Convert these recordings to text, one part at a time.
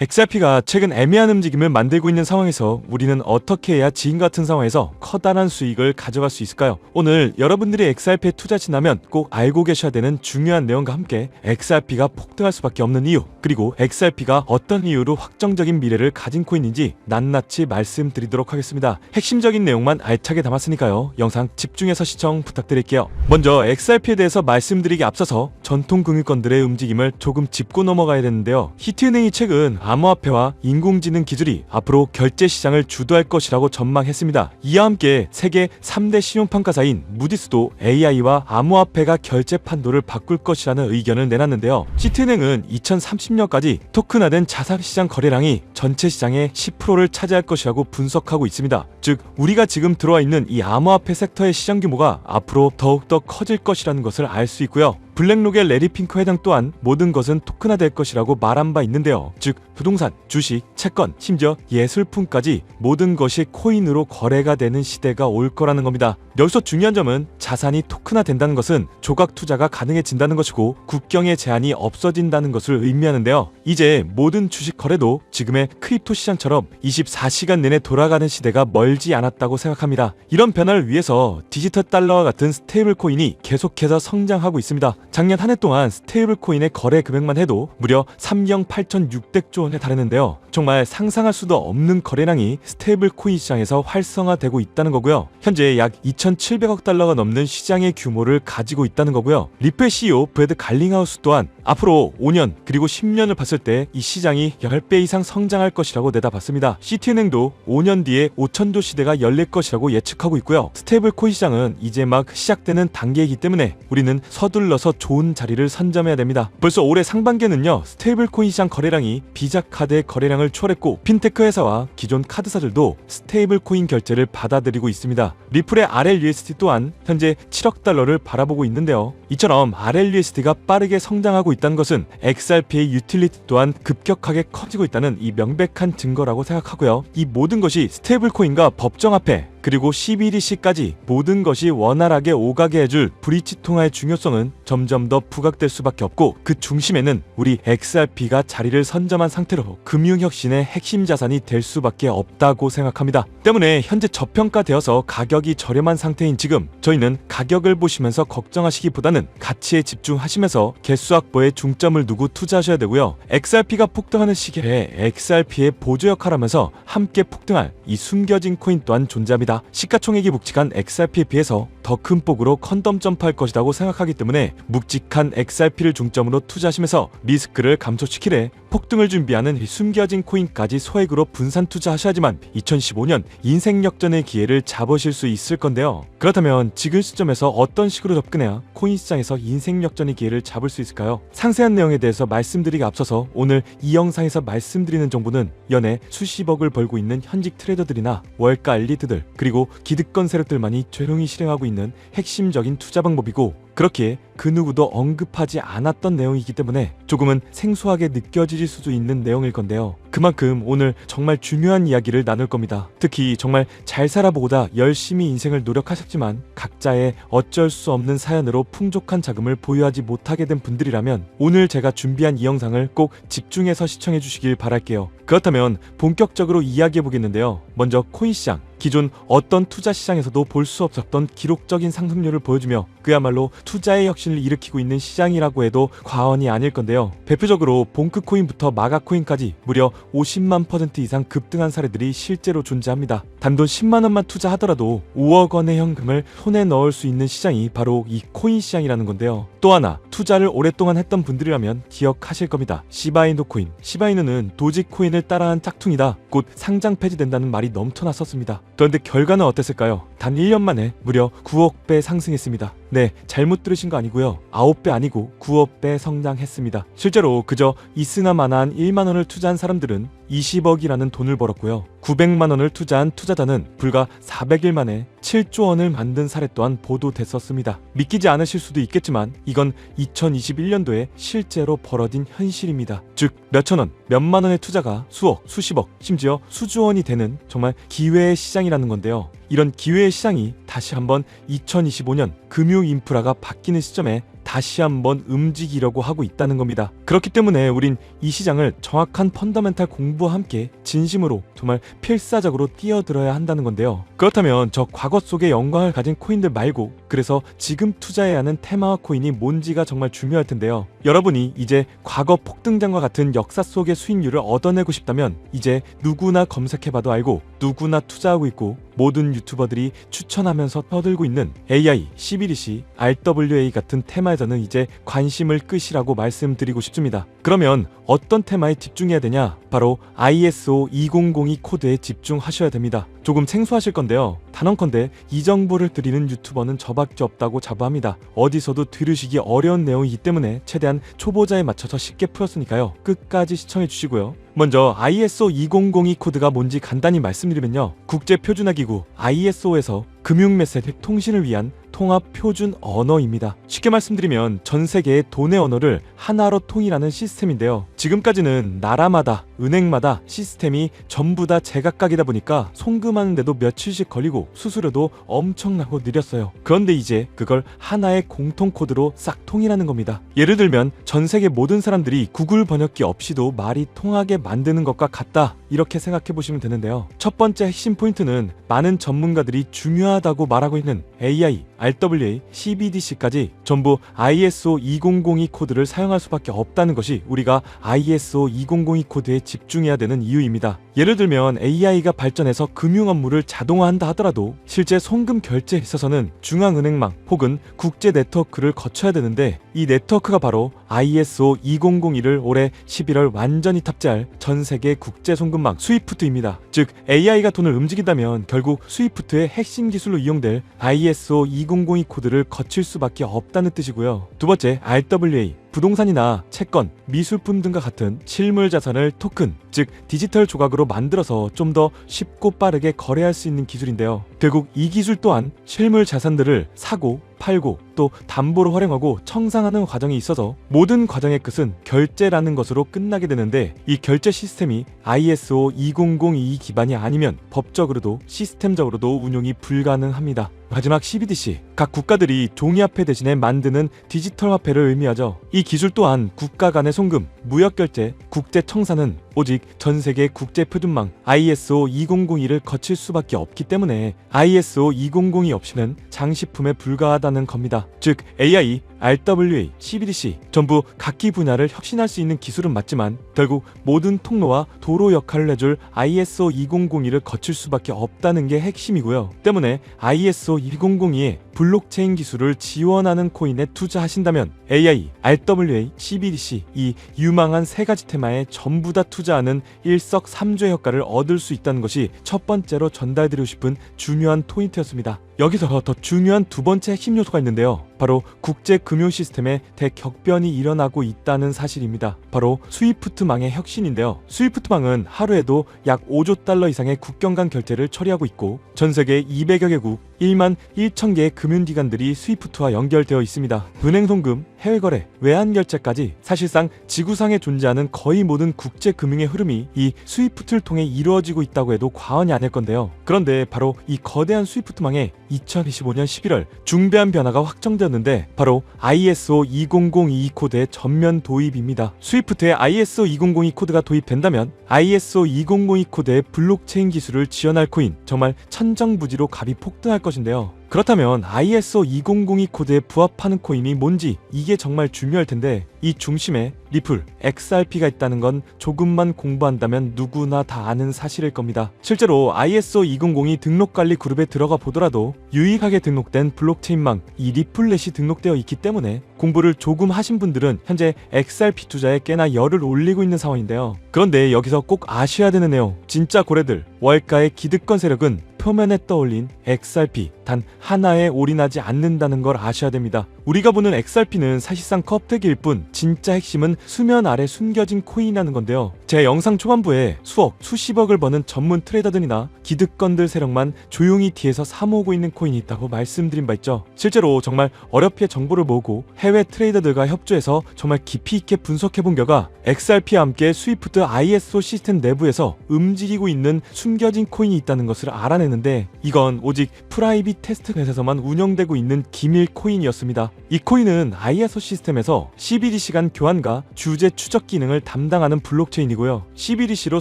XRP가 최근 애매한 움직임을 만들고 있는 상황에서 우리는 어떻게 해야 지금 같은 상황에서 커다란 수익을 가져갈 수 있을까요? 오늘 여러분들이 XRP에 투자하신다면 꼭 알고 계셔야 되는 중요한 내용과 함께 XRP가 폭등할 수밖에 없는 이유, 그리고 XRP가 어떤 이유로 확정적인 미래를 가진 코인인지 낱낱이 말씀드리도록 하겠습니다. 핵심적인 내용만 알차게 담았으니까요. 영상 집중해서 시청 부탁드릴게요. 먼저 XRP에 대해서 말씀드리기 앞서서 전통 금융권들의 움직임을 조금 짚고 넘어가야 되는데요. 히트은행이 최근 암호화폐와 인공지능 기술이 앞으로 결제 시장을 주도할 것이라고 전망했습니다. 이와 함께 세계 3대 신용평가사인 무디스도 AI와 암호화폐가 결제 판도를 바꿀 것이라는 의견을 내놨는데요. 시티은행은 2030년까지 토큰화된 자산시장 거래량이 전체 시장의 10%를 차지할 것이라고 분석하고 있습니다. 즉 우리가 지금 들어와 있는 이 암호화폐 섹터의 시장 규모가 앞으로 더욱더 커질 것이라는 것을 알 수 있고요. 블랙록의 레리 핑크 회장 또한 모든 것은 토큰화될 것이라고 말한 바 있는데요. 즉 부동산, 주식, 채권, 심지어 예술품까지 모든 것이 코인으로 거래가 되는 시대가 올 거라는 겁니다. 여기서 중요한 점은 자산이 토큰화된다는 것은 조각 투자가 가능해진다는 것이고 국경의 제한이 없어진다는 것을 의미하는데요. 이제 모든 주식 거래도 지금의 크립토 시장처럼 24시간 내내 돌아가는 시대가 멀지 않았다고 생각합니다. 이런 변화를 위해서 디지털 달러와 같은 스테이블 코인이 계속해서 성장하고 있습니다. 작년 한 해 동안 스테이블 코인의 거래 금액만 해도 무려 3억 8,600조 원에 달했는데요. 정말 상상할 수도 없는 거래량이 스테이블 코인 시장에서 활성화되고 있다는 거고요. 현재 약 2,700억 달러가 넘는 시장의 규모를 가지고 있다는 거고요. 리플 CEO 브래드 갈링하우스 또한 앞으로 5년 그리고 10년을 봤을 때 이 시장이 10배 이상 성장할 것이라고 내다봤습니다. 시티은행도 5년 뒤에 5,000조 시대가 열릴 것이라고 예측하고 있고요. 스테이블 코인 시장은 이제 막 시작되는 단계이기 때문에 우리는 서둘러서 좋은 자리를 선점해야 됩니다. 벌써 올해 상반기에는요, 스테이블 코인 시장 거래량이 비자 카드의 거래량을 초월했고 핀테크 회사와 기존 카드사들도 스테이블 코인 결제를 받아들이고 있습니다. 리플의 RLUSD 또한 현재 7억 달러를 바라보고 있는데요. 이처럼 RLUSD가 빠르게 성장하고 있다는 것은 XRP의 유틸리티 또한 급격하게 커지고 있다는 이 명백한 증거라고 생각하고요. 이 모든 것이 스테이블 코인과 법정화폐 그리고 CBDC까지 모든 것이 원활하게 오가게 해줄 브릿지 통화의 중요성은 점점 더 부각될 수밖에 없고 그 중심에는 우리 XRP가 자리를 선점한 상태로 금융혁신의 핵심 자산이 될 수밖에 없다고 생각합니다. 때문에 현재 저평가되어서 가격이 저렴한 상태인 지금 저희는 가격을 보시면서 걱정하시기보다는 가치에 집중하시면서 개수 확보에 중점을 두고 투자하셔야 되고요. XRP가 폭등하는 시기에 XRP의 보조 역할하면서 함께 폭등할 이 숨겨진 코인 또한 존재합니다. 시가총액이 묵직한 XRP에 비해서 더 큰 폭으로 컨덤 점프할 것이라고 생각하기 때문에 묵직한 XRP를 중점으로 투자하시면서 리스크를 감소시키래 폭등을 준비하는 숨겨진 코인까지 소액으로 분산 투자하셔야지만 2015년 인생 역전의 기회를 잡으실 수 있을 건데요. 그렇다면 지금 시점에서 어떤 식으로 접근해야 코인 시장에서 인생 역전의 기회를 잡을 수 있을까요? 상세한 내용에 대해서 말씀드리기 앞서서 오늘 이 영상에서 말씀드리는 정보는 연애 수십억을 벌고 있는 현직 트레이더들이나 월가 엘리트들 그리고 기득권 세력들만이 조용히 실행하고 있는 핵심적인 투자 방법이고 그렇기에 그 누구도 언급하지 않았던 내용이기 때문에 조금은 생소하게 느껴질 수도 있는 내용일 건데요. 그만큼 오늘 정말 중요한 이야기를 나눌 겁니다. 특히 정말 잘 살아보고다 열심히 인생을 노력하셨지만 각자의 어쩔 수 없는 사연으로 풍족한 자금을 보유하지 못하게 된 분들이라면 오늘 제가 준비한 이 영상을 꼭 집중해서 시청해 주시길 바랄게요. 그렇다면 본격적으로 이야기해 보겠는데요. 먼저 코인 시장. 기존 어떤 투자 시장에서도 볼 수 없었던 기록적인 상승률을 보여주며 그야말로 투자의 혁신을 일으키고 있는 시장이라고 해도 과언이 아닐 건데요. 대표적으로 봉크코인부터 마가코인까지 무려 50만% 이상 급등한 사례들이 실제로 존재합니다. 단돈 10만원만 투자하더라도 5억 원의 현금을 손에 넣을 수 있는 시장이 바로 이 코인 시장이라는 건데요. 또 하나 투자를 오랫동안 했던 분들이라면 기억하실 겁니다. 시바이누 코인. 시바이누는 도지코인을 따라한 짝퉁이다. 곧 상장 폐지된다는 말이 넘쳐났었습니다. 그런데 결과는 어땠을까요? 단 1년 만에 무려 9억 배 상승했습니다. 네, 잘못 들으신 거 아니고요. 9배 아니고 9억 배 성장했습니다. 실제로 그저 이스나마나한 1만 원을 투자한 사람들은 20억이라는 돈을 벌었고요. 900만 원을 투자한 투자자는 불과 400일 만에 7조 원을 만든 사례 또한 보도됐었습니다. 믿기지 않으실 수도 있겠지만 이건 2021년도에 실제로 벌어진 현실입니다. 즉 몇천 원, 몇만 원의 투자가 수억, 수십억, 심지어 수조 원이 되는 정말 기회의 시장이라는 건데요. 이런 기회의 시장이 다시 한번 2025년 금융 인프라가 바뀌는 시점에 다시 한번 움직이려고 하고 있다는 겁니다. 그렇기 때문에 우린 이 시장을 정확한 펀더멘탈 공부와 함께 진심으로 정말 필사적으로 뛰어들어야 한다는 건데요. 그렇다면 저 과거 속의 영광을 가진 코인들 말고 그래서 지금 투자해야 하는 테마화 코인이 뭔지가 정말 중요할 텐데요. 여러분이 이제 과거 폭등장과 같은 역사 속의 수익률을 얻어내고 싶다면 이제 누구나 검색해봐도 알고 누구나 투자하고 있고 모든 유튜버들이 추천하면서 떠들고 있는 AI, CBDC, RWA 같은 테마에서는 이제 관심을 끄시라고 말씀드리고 싶습니다. 그러면 어떤 테마에 집중해야 되냐? 바로 ISO 2002 코드에 집중하셔야 됩니다. 조금 생소하실 건데요. 단언컨대 이 정보를 드리는 유튜버는 저밖에 없다고 자부합니다. 어디서도 들으시기 어려운 내용이기 때문에 최대한 초보자에 맞춰서 쉽게 풀었으니까요. 끝까지 시청해 주시고요. 먼저 ISO 2002 코드가 뭔지 간단히 말씀드리면요. 국제표준화기구 ISO에서 금융메시지 통신을 위한 통합 표준 언어입니다. 쉽게 말씀드리면 전 세계의 돈의 언어를 하나로 통일하는 시스템인데요. 지금까지는 나라마다 은행마다 시스템이 전부 다 제각각이다 보니까 송금하는데도 며칠씩 걸리고 수수료도 엄청나고 느렸어요. 그런데 이제 그걸 하나의 공통 코드로 싹 통일하는 겁니다. 예를 들면 전 세계 모든 사람들이 구글 번역기 없이도 말이 통하게 만드는 것과 같다, 이렇게 생각해 보시면 되는데요. 첫 번째 핵심 포인트는 많은 전문가들이 중요하다고 말하고 있는 AI, RWA, CBDC까지 전부 ISO 2002 코드를 사용할 수밖에 없다는 것이 우리가 ISO 2002 코드에 집중해야 되는 이유입니다. 예를 들면 AI가 발전해서 금융 업무를 자동화한다 하더라도 실제 송금 결제에 있어서는 중앙은행망 혹은 국제 네트워크를 거쳐야 되는데 이 네트워크가 바로 ISO 2001을 올해 11월 완전히 탑재할 전 세계 국제 송금망 스위프트입니다. 즉 AI가 돈을 움직인다면 결국 스위프트의 핵심 기술로 이용될 ISO 2002 코드를 거칠 수밖에 없다는 뜻이고요. 두 번째, RWA. 부동산이나 채권, 미술품 등과 같은 실물 자산을 토큰, 즉 디지털 조각으로 만들어서 좀 더 쉽고 빠르게 거래할 수 있는 기술인데요. 결국 이 기술 또한 실물 자산들을 사고 팔고 또 담보로 활용하고 청산하는 과정이 있어서 모든 과정의 끝은 결제라는 것으로 끝나게 되는데 이 결제 시스템이 ISO 2002 기반이 아니면 법적으로도 시스템적으로도 운용이 불가능합니다. 마지막 CBDC, 각 국가들이 종이화폐 대신에 만드는 디지털 화폐를 의미하죠. 이 기술 또한 국가 간의 송금, 무역결제, 국제청산은 오직 전세계 국제표준망 ISO 2002를 거칠 수밖에 없기 때문에 ISO 2002 없이는 장식품에 불과하다는 겁니다. 즉 AI, RWA, CBDC 전부 각기 분야를 혁신할 수 있는 기술은 맞지만 결국 모든 통로와 도로 역할을 해줄 ISO 2002를 거칠 수밖에 없다는 게 핵심이고요. 때문에 ISO 2002에 블록체인 기술을 지원하는 코인에 투자하신다면 AI, RWA, CBDC 이 유망한 세 가지 테마에 전부 다 투자하는 일석삼조의 효과를 얻을 수 있다는 것이 첫 번째로 전달드리고 싶은 중요한 포인트였습니다. 여기서 더 중요한 두 번째 핵심 요소가 있는데요. 바로 국제 금융 시스템에 대격변이 일어나고 있다는 사실입니다. 바로 스위프트망의 혁신인데요. 스위프트망은 하루에도 약 5조 달러 이상의 국경 간 결제를 처리하고 있고 전 세계 200여 개국 1만 1천 개의 금융기관들이 스위프트와 연결되어 있습니다. 은행 송금, 해외 거래, 외환 결제까지 사실상 지구상에 존재하는 거의 모든 국제 금융의 흐름이 이 스위프트를 통해 이루어지고 있다고 해도 과언이 아닐 건데요. 그런데 바로 이 거대한 스위프트망에 2025년 11월 중대한 변화가 확정되었는데 바로 ISO 2002 코드의 전면 도입입니다. 스위프트에 ISO 2002 코드가 도입된다면 ISO 2002 코드의 블록체인 기술을 지원할 코인 정말 천정부지로 값이 폭등할 것인데요. 그렇다면 ISO 2002 코드에 부합하는 코인이 뭔지 이게 정말 중요할 텐데 이 중심에 리플, XRP가 있다는 건 조금만 공부한다면 누구나 다 아는 사실일 겁니다. 실제로 ISO 2002 등록관리 그룹에 들어가 보더라도 유일하게 등록된 블록체인망 이 리플렛이 등록되어 있기 때문에 공부를 조금 하신 분들은 현재 XRP 투자에 꽤나 열을 올리고 있는 상황인데요. 그런데 여기서 꼭 아셔야 되는 내용, 진짜 고래들, 월가의 기득권 세력은 표면에 떠올린 XRP 단 하나에 올인하지 않는다는 걸 아셔야 됩니다. 우리가 보는 XRP는 사실상 껍데기일 뿐 진짜 핵심은 수면 아래 숨겨진 코인이라는 건데요. 제 영상 초반부에 수억, 수십억을 버는 전문 트레이더들이나 기득권들 세력만 조용히 뒤에서 사모으고 있는 코인이 있다고 말씀드린 바 있죠. 실제로 정말 어렵게 정보를 모으고 해외 트레이더들과 협조해서 정말 깊이 있게 분석해본 결과 XRP와 함께 스위프트 ISO 시스템 내부에서 움직이고 있는 숨겨진 코인이 있다는 것을 알아냈는데 이건 오직 프라이빗 테스트넷에서만 운영되고 있는 기밀 코인이었습니다. 이 코인은 ISO 시스템에서 CBDC 간 교환과 주제 추적 기능을 담당하는 블록체인이고요. CBDC로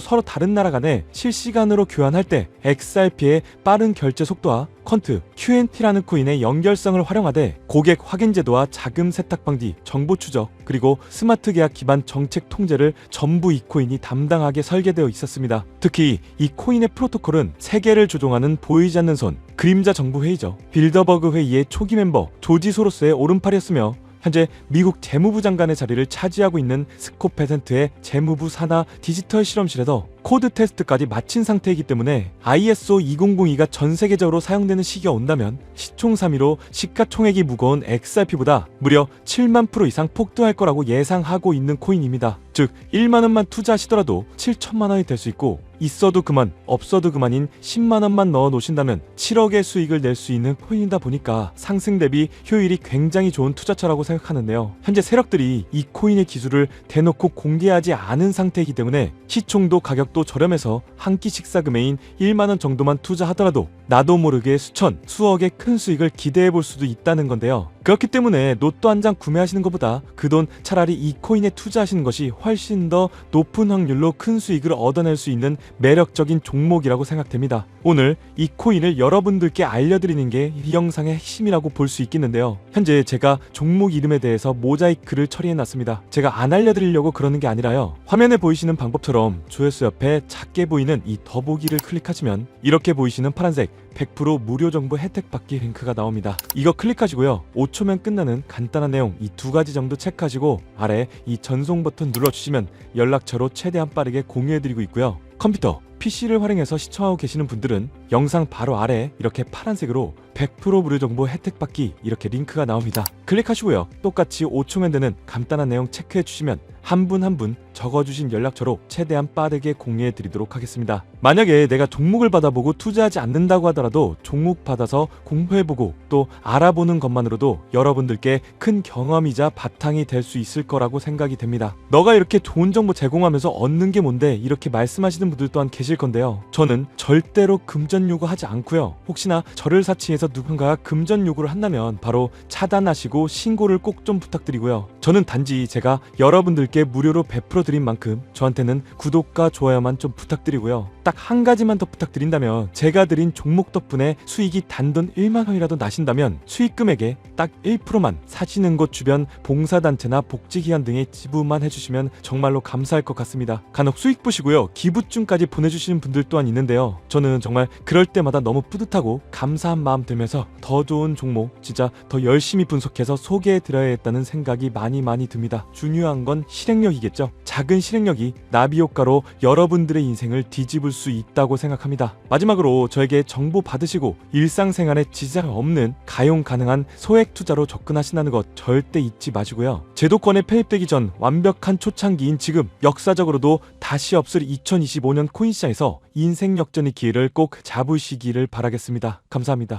서로 다른 나라 간에 실시간으로 교환할 때 XRP의 빠른 결제 속도와 퀀트, QNT라는 코인의 연결성을 활용하되 고객 확인 제도와 자금 세탁 방지, 정보 추적, 그리고 스마트 계약 기반 정책 통제를 전부 이 코인이 담당하게 설계되어 있었습니다. 특히 이 코인의 프로토콜은 세계를 조종하는 보이지 않는 손, 그림자 정부 회의죠. 빌더버그 회의의 초기 멤버 조지 소로스의 오른팔이었으며 현재 미국 재무부 장관의 자리를 차지하고 있는 스콧 베센트의 재무부 산하 디지털 실험실에서 코드 테스트까지 마친 상태이기 때문에 ISO 2002가 전 세계적으로 사용되는 시기가 온다면 시총삼위로 시가총액이 무거운 XRP보다 무려 7만 프로 이상 폭등할 거라고 예상하고 있는 코인입니다. 즉 1만 원만 투자하시더라도 7천만 원이 될 수 있고 있어도 그만 없어도 그만인 10만 원만 넣어 놓으신다면 7억의 수익을 낼 수 있는 코인이다 보니까 상승 대비 효율이 굉장히 좋은 투자처라고 생각하는데요. 현재 세력들이 이 코인의 기술을 대놓고 공개하지 않은 상태이기 때문에 시총도 가격도 저렴해서 한 끼 식사 금액인 1만 원 정도만 투자하더라도 나도 모르게 수천, 수억의 큰 수익을 기대해 볼 수도 있다는 건데요. 그렇기 때문에 로또 한 장 구매하시는 것보다 그 돈 차라리 이 코인에 투자하시는 것이 훨씬 더 높은 확률로 큰 수익을 얻어낼 수 있는 매력적인 종목이라고 생각됩니다. 오늘 이 코인을 여러분들께 알려드리는 게 이 영상의 핵심이라고 볼 수 있겠는데요. 현재 제가 종목 이름에 대해서 모자이크를 처리해놨습니다. 제가 안 알려드리려고 그러는 게 아니라요. 화면에 보이시는 방법처럼 조회수 옆에 작게 보이는 이 더보기를 클릭하시면 이렇게 보이시는 파란색 100% 무료 정보 혜택 받기 링크가 나옵니다. 이거 클릭하시고요. 5초면 끝나는 간단한 내용 이 두 가지 정도 체크하시고 아래 이 전송 버튼 눌러주시면 연락처로 최대한 빠르게 공유해드리고 있고요. 컴퓨터, PC를 활용해서 시청하고 계시는 분들은 영상 바로 아래 이렇게 파란색으로 100% 무료 정보 혜택 받기 이렇게 링크가 나옵니다. 클릭하시고요. 똑같이 5초면 되는 간단한 내용 체크해 주시면 한 분 한 분 적어주신 연락처로 최대한 빠르게 공유해 드리도록 하겠습니다. 만약에 내가 종목을 받아보고 투자하지 않는다고 하더라도 종목 받아서 공부해보고 또 알아보는 것만으로도 여러분들께 큰 경험이자 바탕이 될 수 있을 거라고 생각이 됩니다. 너가 이렇게 좋은 정보 제공하면서 얻는 게 뭔데 이렇게 말씀하시는 분들 또한 계실 건데요. 저는 절대로 금전 요구하지 않고요. 혹시나 저를 사칭해서 누군가가 금전 요구를 한다면 바로 차단하시고 신고를 꼭 좀 부탁드리고요. 저는 단지 제가 여러분들께 무료로 베풀어 드린 만큼 저한테는 구독과 좋아요만 좀 부탁드리고요. 딱 한 가지만 더 부탁드린다면 제가 드린 종목 덕분에 수익이 단돈 1만 원이라도 나신다면 수익 금액의 딱 1%만 사시는 곳 주변 봉사단체나 복지기관 등에 지불만 해주시면 정말로 감사할 것 같습니다. 간혹 수익 보시고요. 기부증까지 보내주시는 분들 또한 있는데요. 저는 정말 그럴 때마다 너무 뿌듯하고 감사한 마음 들면서 더 좋은 종목 진짜 더 열심히 분석해서 소개해드려야겠다는 생각이 많이 듭니다. 중요한 건 실행력이겠죠. 작은 실행력이 나비 효과로 여러분들의 인생을 뒤집을 수 있다고 생각합니다. 마지막으로 저에게 정보 받으시고 일상생활에 지장 없는 가용 가능한 소액 투자로 접근하신다는 것 절대 잊지 마시고요. 제도권에 폐입되기 전 완벽한 초창기인 지금 역사적으로도 다시 없을 2025년 코인시장에서 인생 역전의 기회를 꼭 잡으시기를 바라겠습니다. 감사합니다.